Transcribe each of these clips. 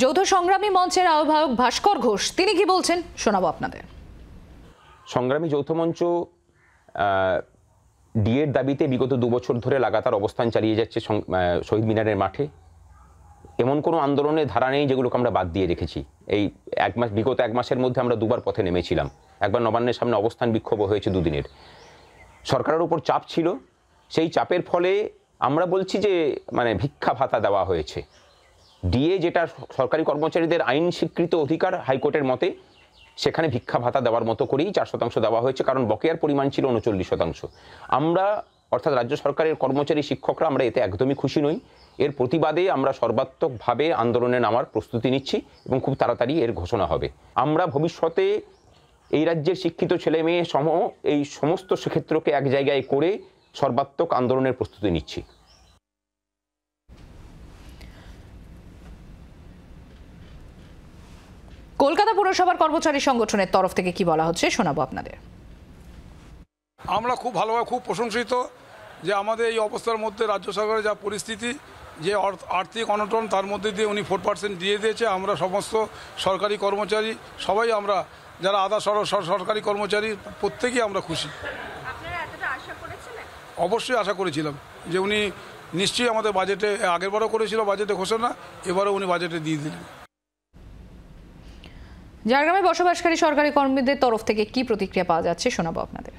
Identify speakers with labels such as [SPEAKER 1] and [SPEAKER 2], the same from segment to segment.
[SPEAKER 1] যৌথ সংগ্রামী মঞ্চের আহ্বায়ক ভাস্কর ঘোষ তিনি কি বলছেন শোনাবো আপনাদের।
[SPEAKER 2] সংগ্রামী যৌথ মঞ্চ ডিএর দাবিতে বিগত 2 বছর ধরে লাগাতার অবস্থান চালিয়ে যাচ্ছে শহীদ মিনারের মাঠে। এমন কোনো আন্দোলনের ধারা নেই যেগুলোকে আমরা বাদ দিয়ে রেখেছি। এই বিগত 1 মাসের মধ্যে আমরা 2বার পথে নেমেছিলাম। একবার নবান্নের সামনে অবস্থান বিক্ষোভ হয়েছে 2 দিনের। সরকারের উপর চাপ ছিল, সেই চাপের ফলে আমরা বলছি যে ভিক্ষা ভাতা দেওয়া হয়েছে। ডিএ যেটা সরকারি কর্মচারীদের আইন স্বীকৃত অধিকার হাইকোর্টের মতে, সেখানে ভিক্ষা ভাতা দেওয়ার মতো করেই 4% দেওয়া হয়েছে, কারণ বকেয়ার পরিমাণ ছিল 39%। আমরা অর্থাৎ রাজ্য সরকারের কর্মচারী শিক্ষকরা আমরা এতে একদমই খুশি নই। এর প্রতিবাদে আমরা সর্বাত্মকভাবে আন্দোলনে নামার প্রস্তুতি নিচ্ছি এবং খুব তাড়াতাড়ি এর ঘোষণা হবে। আমরা ভবিষ্যতে এই রাজ্যের শিক্ষিত ছেলে মেয়ে সহ এই সমস্ত ক্ষেত্রকে এক জায়গায় করে সর্বাত্মক আন্দোলনের প্রস্তুতি নিচ্ছি।
[SPEAKER 1] কলকাতা পুরসভার কর্মচারী সংগঠনের তরফ থেকে কি বলা হচ্ছে শোনাবো আপনাদের।
[SPEAKER 3] আমরা খুব ভালোভাবে খুব প্রশংসিত যে আমাদের এই অবস্থার মধ্যে রাজ্য সরকারের যা পরিস্থিতি, যে আর্থিক অনটন, তার মধ্যে দিয়ে উনি 4% দিয়ে দিয়েছে। আমরা সমস্ত সরকারি কর্মচারী সবাই, আমরা যারা আধা সরকারি কর্মচারী প্রত্যেকেই আমরা খুশি। অবশ্যই আশা করেছিলাম যে উনি নিশ্চয়ই আমাদের বাজেটে, আগেরবারও করেছিল বাজেটে ঘোষণা, এবারও উনি বাজেটে দিয়ে দিলেন।
[SPEAKER 1] ঝাড়গ্রামে বসবাসকারী সরকারি কর্মীদের তরফ থেকে কি প্রতিক্রিয়া পাওয়া যাচ্ছে শোনাবো আপনাদের।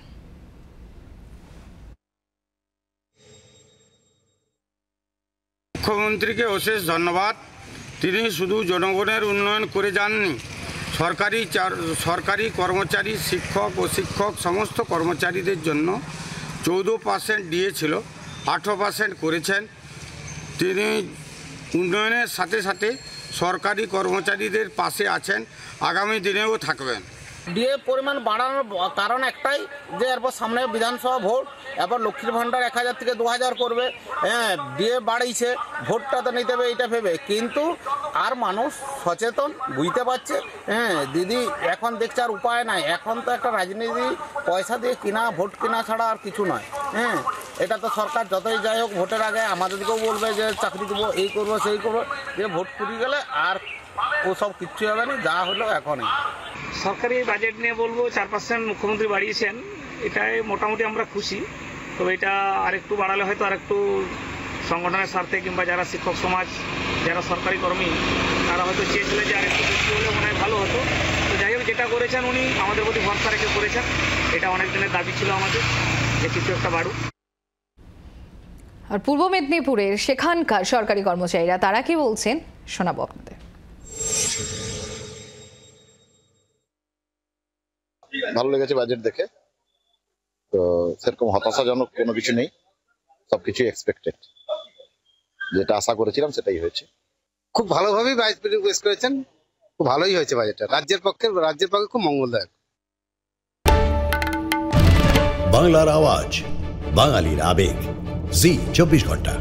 [SPEAKER 4] মুখ্যমন্ত্রীকে অশেষ ধন্যবাদ। তিনি শুধু জনগণের উন্নয়ন করে যাননি, সরকারি কর্মচারী, শিক্ষক ও শিক্ষক সমস্ত কর্মচারীদের জন্য 14% দিয়েছিল, 18% করেছেন। তিনি উন্নয়নের সাথে সাথে সরকারি কর্মচারীদের পাশে আছেন, আগামী দিনেও থাকবেন।
[SPEAKER 5] ডিএ পরিমাণ বাড়ানোর কারণ একটাই যে এরপর সামনে বিধানসভা ভোট, এরপর লক্ষ্মীর ভাণ্ডার 1000 থেকে 2000 করবে। হ্যাঁ, ডিএ বাড়িয়েছে, ভোটটা তো নিতে হবে এইটা ভেবে, কিন্তু আর মানুষ সচেতন, বুঝতে পারছে। হ্যাঁ দিদি, এখন দেখছে আর উপায় নাই। এখন তো একটা রাজনীতি পয়সা দিয়ে কিনা, ভোট কিনা ছাড়া আর কিছু নয়। হ্যাঁ, এটা তো সরকার যতই যাই হোক ভোটের আগে আমাদেরকেও বলবে যে চাকরি দেবো, এই করবো সেই করবো, যে ভোট ফুরিয়ে গেলে আর ওসব কিচ্ছু হবে না, যা হলো এখনই।
[SPEAKER 6] সরকারি বাজেট নিয়ে বলবো 4% মুখ্যমন্ত্রী বাড়িয়েছেন, এটাই মোটামুটি আমরা খুশি। তবে এটা আরেকটু বাড়ালে হয়তো আরেকটু সংগঠনের স্বার্থে, কিংবা যারা শিক্ষক সমাজ, যারা সরকারি কর্মী, তারা হয়তো চেয়েছিলেন যে আরেকটু বেশি হলে মনে হয় ভালো হতো। তো যাই হোক, যেটা করেছেন উনি আমাদের প্রতি ভরসা রেখে করেছেন। এটা অনেক দিনের দাবি ছিল আমাদের যে কিছু একটা বাড়ুক।
[SPEAKER 1] আর পূর্ব মেদিনীপুরের সেখানকার সরকারি কর্মচারীরা তারা কি বলছেন শোনাবো আপনাদের।
[SPEAKER 7] ভালো লেগেছে বাজেট দেখে, তো সেরকম হতাশাজনক কোনো কিছু নেই, সবকিছু এক্সপেক্টেড, যেটা আশা করেছিলাম সেটাই হয়েছে।
[SPEAKER 8] খুব ভালোভাবেই বাজেট পেশ করেছেন, খুব ভালোই হয়েছে বাজেটটা, রাজ্যের পক্ষে খুব মঙ্গলদায়ক।
[SPEAKER 9] বাংলার আওয়াজ, বাঙালির আবেগ, জি 24 ঘন্টা।